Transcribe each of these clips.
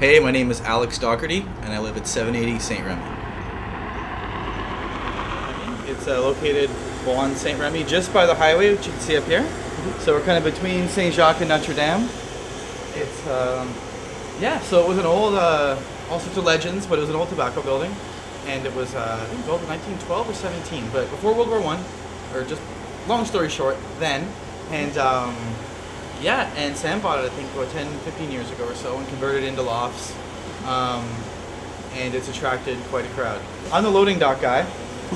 Hey, my name is Alex Docherty, and I live at 780 St-Remi. It's located on St-Remi, just by the highway, which you can see up here. So we're kind of between Saint Jacques and Notre Dame. It's, yeah, so it was an old, all sorts of legends, but it was an old tobacco building. And it was, I think, built in 1912 or 17, but before World War I, or just, long story short, then. And, yeah, and Sam bought it, I think, about 10, 15 years ago or so, and converted it into lofts. And it's attracted quite a crowd. I'm the loading dock guy,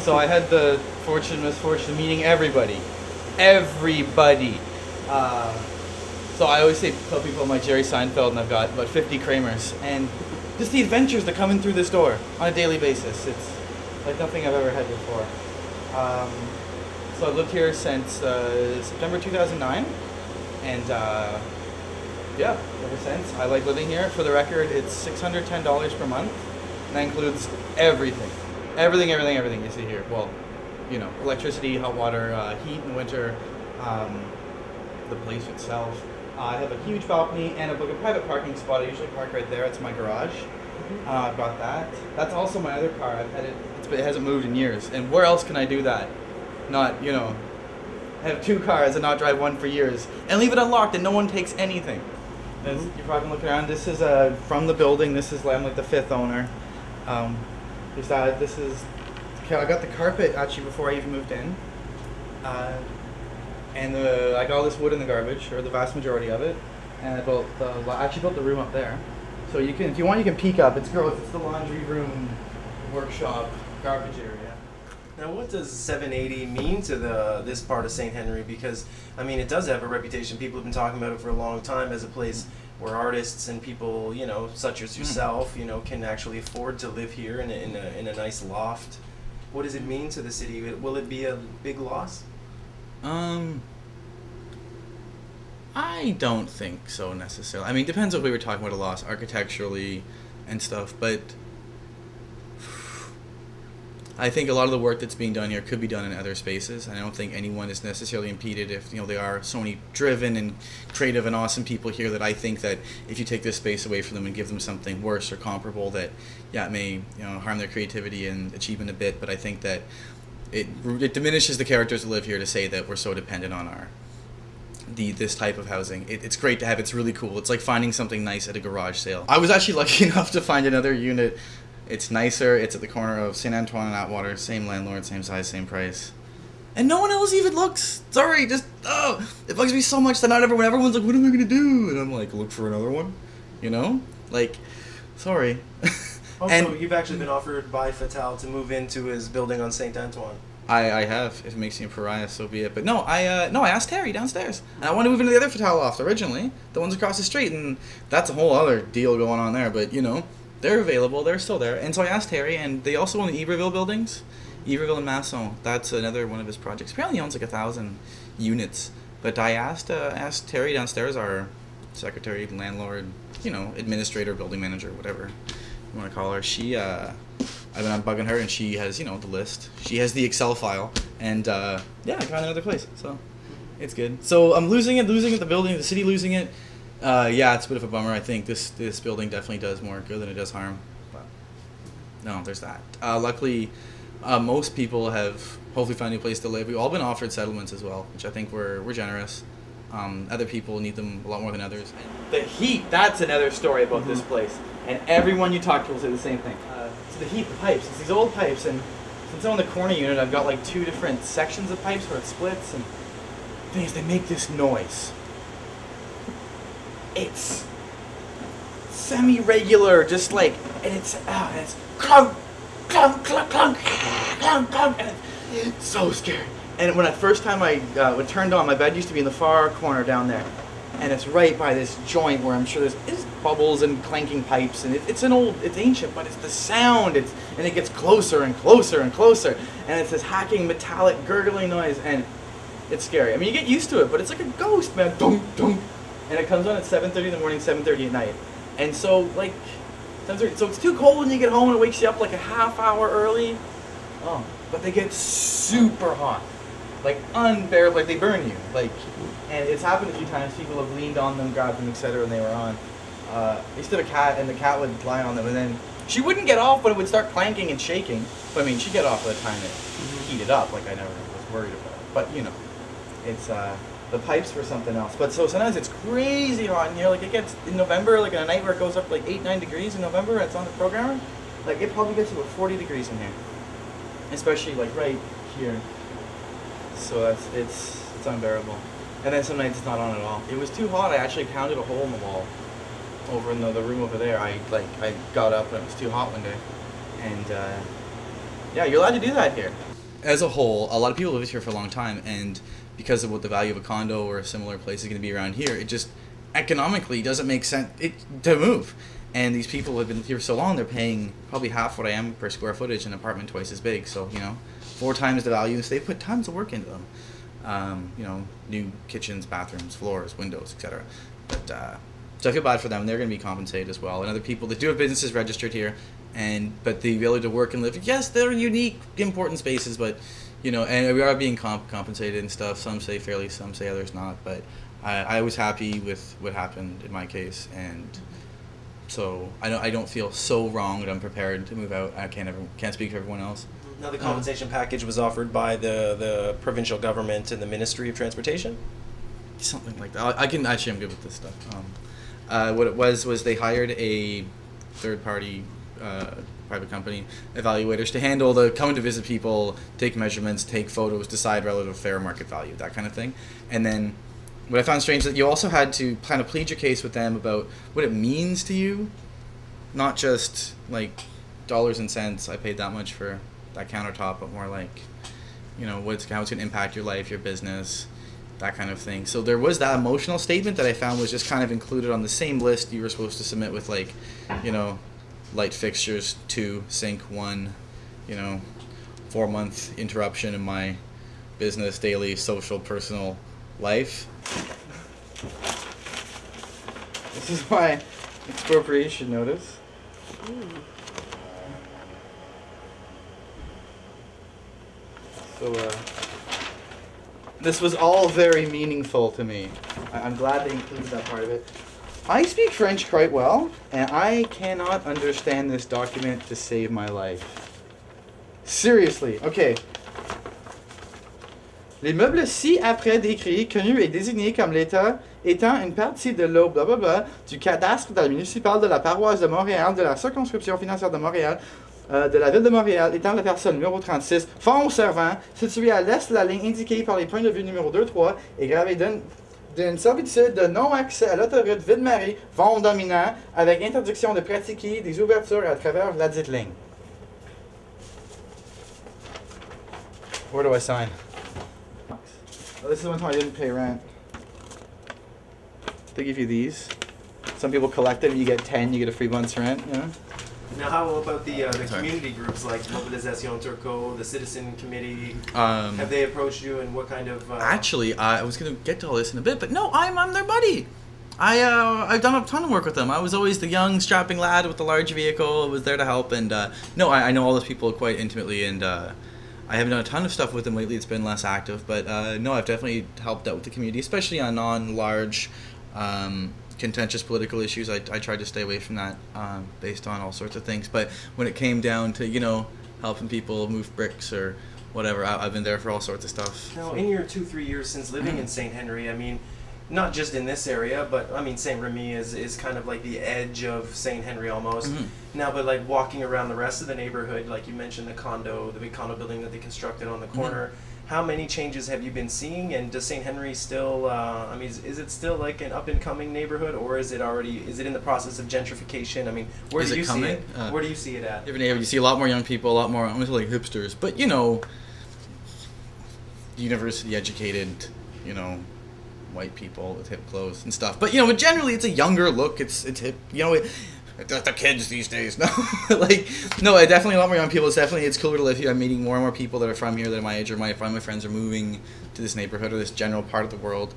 so I had the misfortune of meeting everybody. Everybody. So I always tell people I'm like Jerry Seinfeld, and I've got about 50 Kramers. And just the adventures that come in through this door on a daily basis. It's like nothing I've ever had before. So I've lived here since September 2009. And yeah, ever since. I like living here. For the record, it's $610 per month. And that includes everything. Everything you see here. Well, you know, electricity, hot water, heat in winter, the place itself. I have a huge balcony and a private parking spot. I usually park right there. It's my garage. I've got that. That's also my other car. I've had it. It hasn't moved in years. And where else can I do that? Not, you know, have two cars and not drive one for years and leave it unlocked and no one takes anything. You're probably looking around. This is from the building. This is I'm like the fifth owner. This is. I got the carpet actually before I even moved in, and I got all this wood in the garbage, or the vast majority of it, and I actually built the room up there. So you can, if you want, you can peek up. It's gross. It's the laundry room, workshop, garbage area. Now, what does 780 mean to this part of St-Henri? Because, I mean, it does have a reputation. People have been talking about it for a long time as a place where artists and people, you know, such as yourself, you know, can actually afford to live here in a nice loft. What does it mean to the city? Will it be a big loss? I don't think so necessarily. I mean, it depends if we were talking about a loss architecturally and stuff, but I think a lot of the work that's being done here could be done in other spaces, and I don't think anyone is necessarily impeded if, you know, there are so many driven and creative and awesome people here that I think that if you take this space away from them and give them something worse or comparable, that, yeah, it may, you know, harm their creativity and achievement a bit, but I think that it diminishes the characters that live here to say that we're so dependent on this type of housing. It's great to have. It's really cool. It's like finding something nice at a garage sale. I was actually lucky enough to find another unit. It's nicer. It's at the corner of St. Antoine and Atwater. Same landlord, same size, same price. And no one else even looks. Sorry, just, oh, it bugs me so much that not everyone's like, what am I going to do? And I'm like, look for another one. You know? Like, sorry. Also, and you've actually been offered by Fattal to move into his building on St. Antoine. I have. If it makes me a pariah, so be it. But no, I asked Terry downstairs. And I wanted to move into the other Fattal loft originally, the ones across the street, and that's a whole other deal going on there. But, you know, they're available. They're still there. And so I asked Terry, and they also own the Iberville buildings. Iberville and Masson. That's another one of his projects. Apparently he owns like 1,000 units. But I asked Terry downstairs, our secretary, landlord, you know, administrator, building manager, whatever you want to call her. She, I've been bugging her, and she has, you know, the list. She has the Excel file. And, yeah, I got another place. So it's good. So I'm losing it, the building, the city losing it. Yeah, it's a bit of a bummer. I think this building definitely does more good than it does harm. But no, there's that. Luckily, most people have hopefully found a new place to live. We've all been offered settlements as well, which I think we're generous. Other people need them a lot more than others. The heat, that's another story about this place. And everyone you talk to will say the same thing. So the heat, the pipes, it's these old pipes, and since I'm in the corner unit, I've got like 2 different sections of pipes where it splits, and the thing is, they make this noise. It's semi-regular, just like, and it's clunk, clunk, clunk, clunk, clunk, clunk, and it's so scary. And when first time I turned on, my bed used to be in the far corner down there, and it's right by this joint where I'm sure there's bubbles and clanking pipes, and it's ancient, but it's the sound, and it gets closer and closer and closer, and it's this hacking metallic gurgling noise, and it's scary. I mean, you get used to it, but it's like a ghost, man. Dunk, dunk. And it comes on at 7:30 in the morning, 7:30 at night. And so, like, 7:30, so it's too cold when you get home and it wakes you up like a half hour early. Oh, but they get super hot. Like, unbearable, like they burn you. Like, and it's happened a few times. People have leaned on them, grabbed them, etc., and they were on. they used to have a cat, and the cat would lie on them, and then she wouldn't get off, but it would start clanking and shaking. But I mean, she'd get off by the time it heated up. Like I never was worried about it. But you know, it's the pipes were something else. But so sometimes it's crazy hot in here. Like it gets in November, like in a night where it goes up like 8-9 degrees in November. And it's on the programmer. Like it probably gets to about 40 degrees in here, especially like right here. So it's unbearable. And then some nights it's not on at all. It was too hot. I actually pounded a hole in the wall over in the room over there. I got up and it was too hot one day. And yeah, you're allowed to do that here. As a whole, a lot of people live here for a long time, and because of what the value of a condo or a similar place is going to be around here, it just economically doesn't make sense to move. And these people have been here so long, they're paying probably half what I am per square footage in an apartment twice as big. So, you know, 4 times the value. So they put tons of work into them. You know, new kitchens, bathrooms, floors, windows, etc. But so I feel bad for them. They're going to be compensated as well. And other people that do have businesses registered here, but the ability to work and live. Yes, they're unique, important spaces, but you know, and we are being compensated and stuff. Some say fairly, some say others not. But I was happy with what happened in my case, and so I don't feel so wrong that I'm prepared to move out. I can't speak for everyone else. Now the compensation package was offered by the provincial government and the Ministry of Transportation? Something like that. I'm good with this stuff. What it was they hired a third-party private company evaluators to handle coming to visit people, take measurements, take photos, decide relative fair market value, that kind of thing. And then what I found strange that you also had to kind of plead your case with them about what it means to you, not just like dollars and cents. I paid that much for that countertop, but more like, you know, how it's going to impact your life, your business, that kind of thing. So there was that emotional statement that I found was just kind of included on the same list you were supposed to submit with, like, you know, light fixtures 2, sink 1, you know, 4-month interruption in my business, daily, social, personal life. This is my expropriation notice. So this was all very meaningful to me. I'm glad they included that part of it. I speak French quite well, and I cannot understand this document to save my life. Seriously, okay. L'immeuble ci-après décrit, connu et désigné comme l'État, étant une partie de l'eau blablabla du cadastre de la municipale de la paroisse de Montréal, de la circonscription financière de Montréal, de la ville de Montréal, étant la personne numéro 36, fond servant, situé à l'est de la ligne indiquée par les points de vue numéro 2-3 et gravé d'une servitude de non-accès à l'autoroute Ville-Marie, vent dominant, avec interdiction de pratiquer des ouvertures à travers la dite ligne. Where do I sign? Oh, this is one time I didn't pay rent. They give you these. Some people collect them, you get 10, you get a free month's rent, you know? Now, how about the community groups like Mobilisation Turco, the Citizen Committee? Have they approached you, and what kind of? Actually, I was going to get to all this in a bit, but no, I'm their buddy. I've done a ton of work with them. I was always the young, strapping lad with the large vehicle. I was there to help, and no, I know all those people quite intimately, and I haven't done a ton of stuff with them lately. It's been less active, but no, I've definitely helped out with the community, especially on non-large. Contentious political issues. I tried to stay away from that based on all sorts of things. But when it came down to, you know, helping people move bricks or whatever, I've been there for all sorts of stuff. Now, in your 2-3 years since living in St-Henri, I mean, not just in this area, but I mean, St-Remi is kind of like the edge of St-Henri almost. Now, but like walking around the rest of the neighborhood, like you mentioned the big condo building that they constructed on the corner. How many changes have you been seeing, and does St-Henri still, I mean, is it still like an up-and-coming neighborhood, or is it in the process of gentrification? I mean, where do you see it? Where do you see it at? Every neighborhood, you see a lot more young people, a lot more, almost like hipsters, but, you know, university-educated, you know, white people with hip clothes and stuff. But, you know, but generally it's a younger look, it's hip, you know, the kids these days, no. Like, no, definitely a lot more young people. It's cooler to live here. I'm meeting more and more people that are from here that are my age, or my friends are moving to this neighborhood or this general part of the world.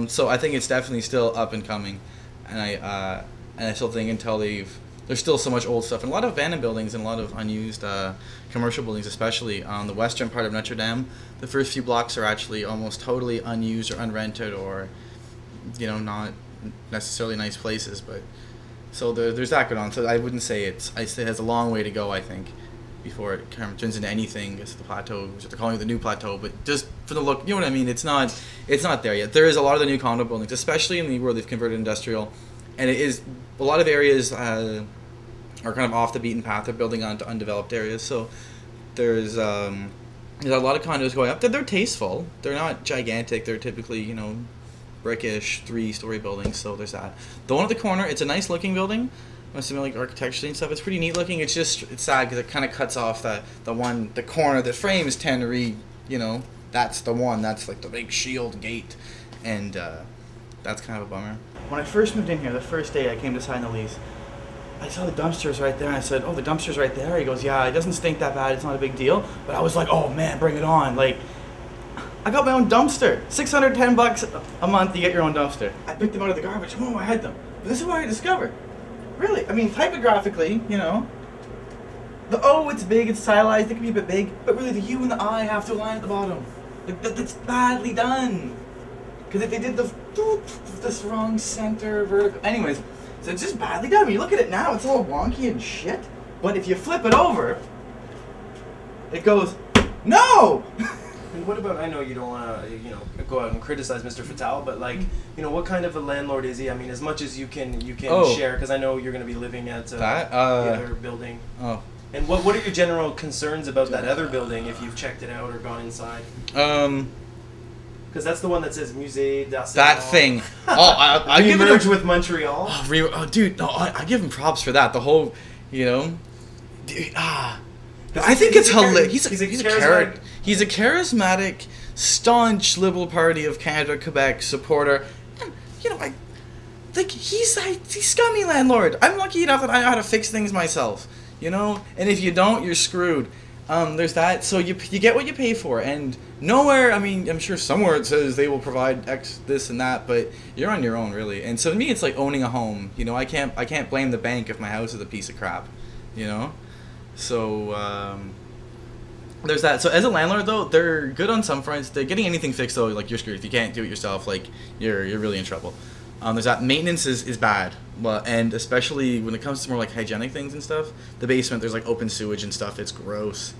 So I think it's definitely still up and coming, and I still think until there's still so much old stuff and a lot of abandoned buildings and a lot of unused commercial buildings, especially on the western part of Notre Dame. The first few blocks are actually almost totally unused or unrented, or, you know, not necessarily nice places, but So there's that going on. So I wouldn't say I say it has a long way to go, I think, before it kind of turns into anything. It's the plateau, which they're calling it the new plateau. But just for the look, you know what I mean? It's not there yet. There is a lot of the new condo buildings, especially in the where they've converted industrial, and it is a lot of areas are kind of off the beaten path. They're building onto undeveloped areas. So there's a lot of condos going up. They're tasteful. They're not gigantic. They're typically, you know, brickish 3-story buildings. So there's that. The one at the corner, it's a nice looking building. I'm assuming like architecturally and stuff. It's pretty neat looking. It's sad because it kind of cuts off the corner that frames St-Henri. You know, that's the one. That's like the big shield gate, and that's kind of a bummer. When I first moved in here, the first day I came to sign the lease, I saw the dumpsters right there, and I said, "Oh, the dumpster's right there." He goes, "Yeah, it doesn't stink that bad. It's not a big deal." But I was like, "Oh man, bring it on!" Like, I got my own dumpster. $610 a month, you get your own dumpster. I picked them out of the garbage. Oh, I had them. But this is what I discovered. Really, I mean, typographically, you know, the O, it's big, it's stylized, it can be a bit big, but really the U and the I have to align at the bottom. Like, that's badly done. Because if they did this wrong center, vertical, anyways, so it's just badly done. When you look at it now, it's all wonky and shit. But if you flip it over, it goes, no! And what about, I know you don't want to, you know, go out and criticize Mr. Fattal, but like, you know, what kind of a landlord is he? I mean, as much as you can share, because I know you're going to be living at the other building. Oh. And what are your general concerns about that other building if you've checked it out or gone inside? Because that's the one that says Musée d'Arsenal. That thing. Oh, I give it with Montreal. Oh, dude, no, I give him props for that. The whole, you know, dude, I think it's hilarious. He's a charismatic, staunch Liberal Party of Canada, Quebec supporter. And, you know, he's scummy landlord. I'm lucky enough that I know how to fix things myself. You know, and if you don't, you're screwed. There's that. So you get what you pay for, and nowhere. I mean, I'm sure somewhere it says they will provide X, this, and that, but you're on your own, really. And so to me, it's like owning a home. You know, I can't blame the bank if my house is a piece of crap. You know, so there's that. So as a landlord, though, they're good on some fronts. They're getting anything fixed, though. Like, you're screwed if you can't do it yourself. Like, you're really in trouble. There's that. Maintenance is bad, well, and especially when it comes to more like hygienic things and stuff. The basement, there's like open sewage and stuff. It's gross.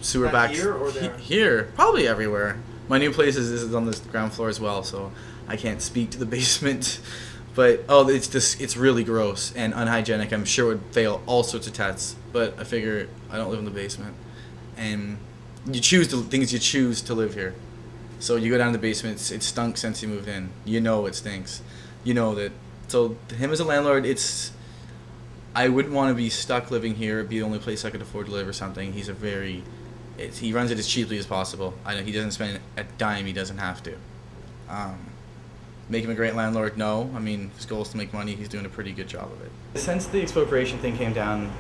Sewer backs here or there? Here, probably everywhere. My new place is on the ground floor as well, so I can't speak to the basement. But it's really gross and unhygienic. I'm sure it would fail all sorts of tests. But I figure I don't live in the basement, and you choose to live here. So you go down to the basement, it stunk since you moved in. You know it stinks. You know that. So him as a landlord, I wouldn't want to be stuck living here. It'd be the only place I could afford to live or something. He runs it as cheaply as possible. I know he doesn't spend a dime he doesn't have to. Make him a great landlord? No. I mean, his goal is to make money. He's doing a pretty good job of it. Since the expropriation thing came down,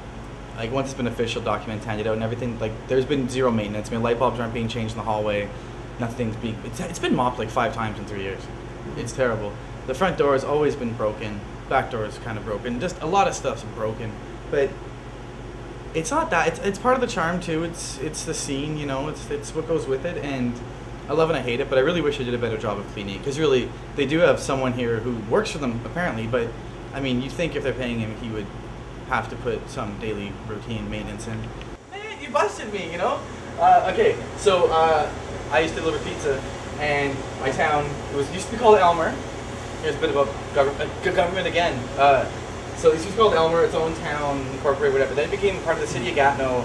like once it's been official documents handed out and everything, like there's been zero maintenance. I mean, light bulbs aren't being changed in the hallway. Nothing's being. It's been mopped like 5 times in 3 years. It's terrible. The front door has always been broken. Back door is kind of broken. Just a lot of stuff's broken. But it's not that. It's part of the charm too. It's the scene, you know. It's what goes with it, and I love and I hate it. But I really wish I did a better job of cleaning, because really they do have someone here who works for them apparently. But I mean, you'd think if they're paying him, he would have to put some daily routine maintenance in. Man, you busted me, you know. Okay, so I used to deliver pizza, and my town used to be called Elmer. Here's a bit of a government again. So this was called Elmer, its own town, incorporated, whatever. Then it became part of the city of Gatineau,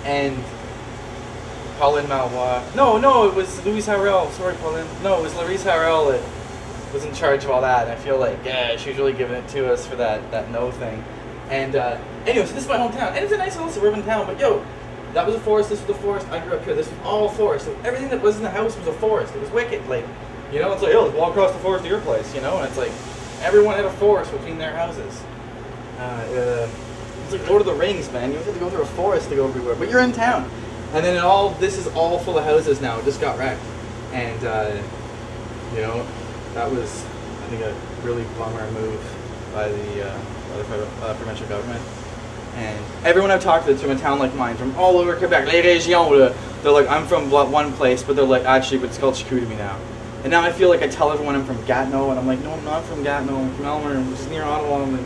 and Pauline Malois. No, it was Louise Harrell. Sorry, Pauline. No, it was Louise Harrell that was in charge of all that. And I feel like, yeah, she was really giving it to us for that no thing. And anyway, so this is my hometown, and it's a nice little suburban town. But yo, that was a forest. This was a forest. I grew up here. This was all forest. So everything that was in the house was a forest. It was wicked. Like, you know, it's like, oh, let's walk across the forest to your place. You know, and it's like everyone had a forest between their houses. It's like Lord of the Rings, man. You have to go through a forest to go everywhere, but you're in town. And then this is all full of houses now. It just got wrecked, and you know, that was, I think, a really bummer move by the provincial government. And everyone I've talked to that's from a town like mine, from all over Quebec, les régions, they're like, I'm from one place, but they're like, actually, but it's called Chicoutimi now. And now I feel like I tell everyone I'm from Gatineau, and I'm like, no, I'm not from Gatineau. I'm from Elmer, which is near Ottawa. I'm like,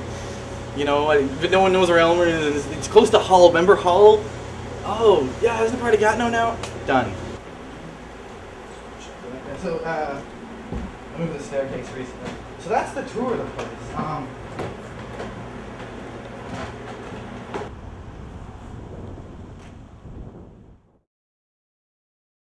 You know, no one knows where Elmer is. It's close to Hull. Remember Hull? Oh, yeah, isn't it part of Gatineau now? Done. So, I moved the staircase recently. So that's the tour of the place.